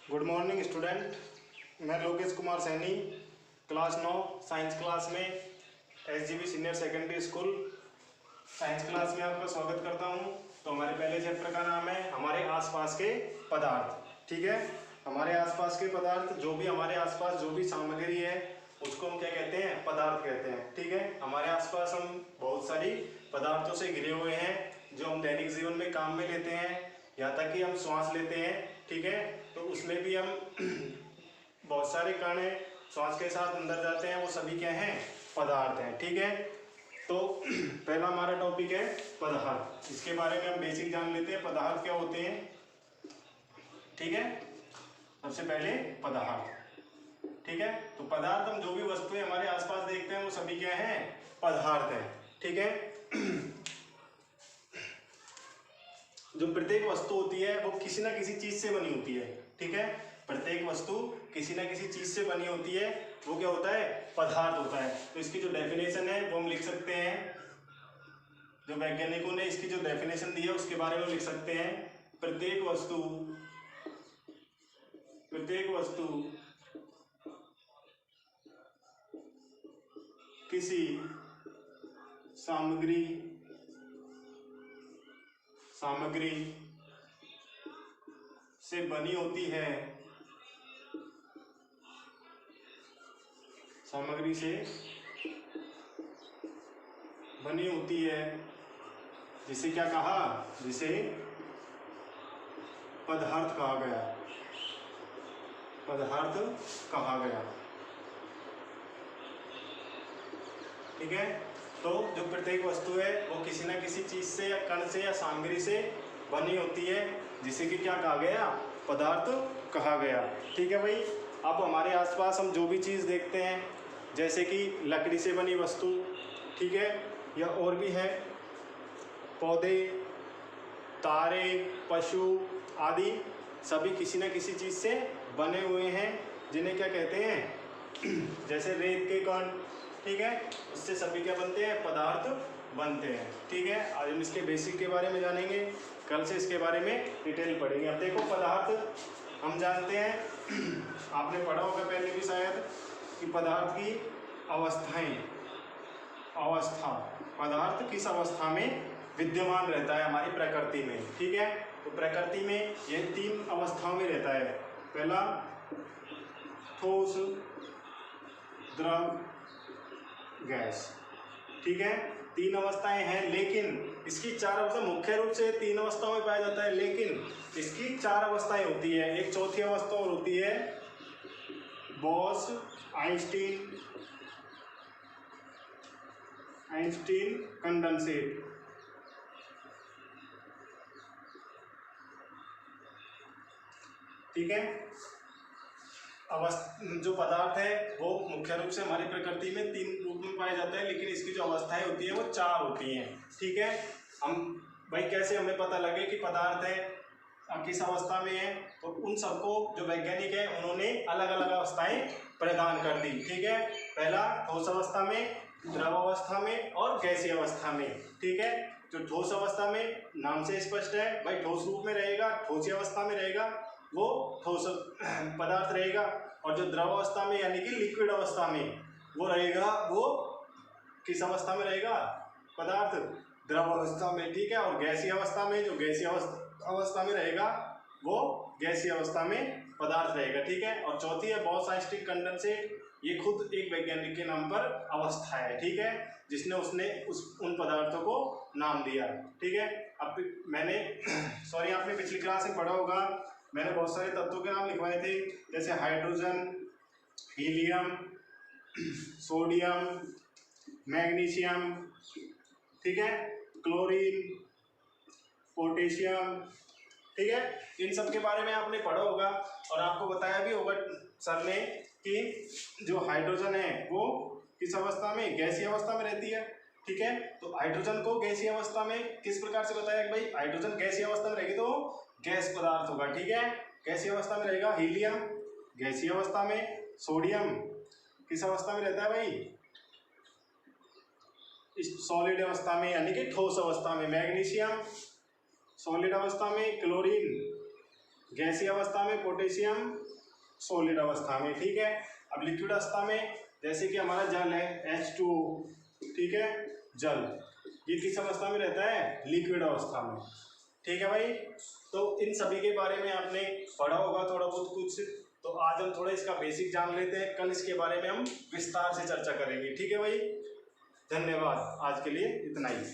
Good morning student. मैं Lokesh Kumar Saini, class 9 science class में SGB senior secondary school science class में आपका स्वागत करता हूं। तो हमारे पहले चैप्टर का नाम है हमारे आसपास के पदार्थ। ठीक है, हमारे आसपास के पदार्थ, जो भी हमारे आसपास जो भी सामग्री है उसको हम क्या कहते हैं? पदार्थ कहते हैं। ठीक है, हमारे आसपास हम बहुत सारी पदार्थों से घिरे हुए हैं जो हम दैनिक जीवन में काम में लेते हैं, यहाँ तक कि हम श्वास लेते हैं। ठीक है, तो उसमें भी हम बहुत सारे कण हैं, श्वास के साथ अंदर जाते हैं, वो सभी क्या हैं? पदार्थ हैं। ठीक है, तो पहला हमारा टॉपिक है पदार्थ। इसके बारे में हम बेसिक जान लेते हैं, पदार्थ क्या होते हैं। ठीक है, सबसे पहले पदार्थ। ठीक है, तो पदार्थ हम जो भी वस्तुएं हमारे आसपास देखते हैं वो सभी क्या हैं? पदार्थ हैं। ठीक है, जो प्रत्येक वस्तु होती है वो किसी ना किसी चीज से बनी होती है। ठीक है, प्रत्येक वस्तु किसी ना किसी चीज से बनी होती है, वो क्या होता है? पदार्थ होता है। तो इसकी जो डेफिनेशन है वो हम लिख सकते हैं, जो वैज्ञानिकों ने इसकी जो डेफिनेशन दी है उसके बारे में लिख सकते हैं। प्रत्येक वस्तु किसी सामग्री से बनी होती है, सामग्री से बनी होती है, जिसे क्या कहा? जिसे पदार्थ कहा गया। पदार्थ कहा गया। ठीक है, तो जो प्रत्येक वस्तु है वो किसी ना किसी चीज से या कण से या सामग्री से बनी होती है, जिसे कि क्या कहा गया? पदार्थ कहा गया। ठीक है भाई, अब हमारे आसपास हम जो भी चीज़ देखते हैं, जैसे कि लकड़ी से बनी वस्तु, ठीक है, या और भी है, पौधे, तारे, पशु आदि सभी किसी न किसी चीज़ से बने हुए हैं, जिन्हें क्या कहते हैं? जैसे रेत के कण, ठीक है, उससे सभी क्या बनते हैं? पदार्थ बनते हैं। ठीक है, आज हम इसके बेसिक के बारे में जानेंगे, कल से इसके बारे में डिटेल पढ़ेंगे। अब देखो, पदार्थ हम जानते हैं, आपने पढ़ा होगा पहले भी शायद, कि पदार्थ की अवस्था, पदार्थ किस अवस्था में विद्यमान रहता है हमारी प्रकृति में। ठीक है, तो प्रकृति में ये 3 अवस्थाओं में रहता है। पहला ठोस, द्रव, गैस। ठीक है, 3 अवस्थाएं हैं, लेकिन इसकी 4 अवस्था, मुख्य रूप से 3 अवस्थाओं में पाया जाता है, लेकिन इसकी 4 अवस्थाएं होती है। एक चौथी अवस्था और होती है, बॉस आइंस्टीन कंडेंसेट। ठीक है, जो पदार्थ है वो मुख्य रूप से हमारी प्रकृति में 3 रूप में पाया जाता है, लेकिन इसकी जो अवस्थाएं होती है वो 4 होती हैं। ठीक है, हम भाई कैसे हमें पता लगे कि पदार्थ है किस अवस्था में है? तो उन सबको जो वैज्ञानिक है उन्होंने अलग अलग अवस्थाएं प्रदान कर दी। ठीक है, पहला ठोस अवस्था में, द्रव अवस्था में और गैसीय अवस्था में। ठीक है, जो ठोस अवस्था में नाम से स्पष्ट है भाई, ठोस रूप में रहेगा, ठोस अवस्था में रहेगा, वो ठोस पदार्थ रहेगा। और जो द्रव अवस्था में यानी कि लिक्विड अवस्था में वो रहेगा, वो किस अवस्था में रहेगा? पदार्थ द्रव अवस्था में। ठीक है, और गैसीय अवस्था में, जो गैसीय अवस्था में रहेगा वो गैसीय अवस्था में पदार्थ रहेगा। ठीक है, और चौथी है बॉस आइंस्टीन कंडेंसेट। ये खुद एक वैज्ञानिक के नाम पर अवस्था है। ठीक है, जिसने उन पदार्थों को नाम दिया। ठीक है, अब मैंने सॉरी आपने पिछली क्लास में पढ़ा होगा, मैंने बहुत सारे तत्वों के नाम लिखवाए थे, जैसे हाइड्रोजन, हीलियम, सोडियम, मैग्नीशियम, ठीक है, क्लोरीन, पोटेशियम। ठीक है, इन सब के बारे में आपने पढ़ा होगा और आपको बताया भी होगा सर ने कि जो हाइड्रोजन है वो किस अवस्था में? गैसीय अवस्था में रहती है। ठीक है, तो हाइड्रोजन को गैसीय अवस्था में किस प्रकार से बताया कि भाई हाइड्रोजन गैसीय अवस्था में रहेगी तो गैस पदार्थ होगा। ठीक है, गैसीय अवस्था में रहेगा। हीलियम गैसीय अवस्था में। सोडियम किस अवस्था में रहता है भाई? सॉलिड अवस्था में यानी कि ठोस अवस्था में। मैग्नीशियम सॉलिड अवस्था में। क्लोरीन गैसीय अवस्था में पोटेशियम सॉलिड अवस्था में, ठीक है। अब लिक्विड अवस्था में जैसे कि हमारा जल है H2O, ठीक है, जल, ये किस अवस्था में रहता है? लिक्विड अवस्था में, ठीक है भाई। तो इन सभी के बारे में आपने पढ़ा होगा थोड़ा बहुत कुछ, तो आज हम थोड़ा इसका बेसिक जान लेते हैं, कल इसके बारे में हम विस्तार से चर्चा करेंगे, ठीक है भाई। धन्यवाद, आज के लिए इतना ही।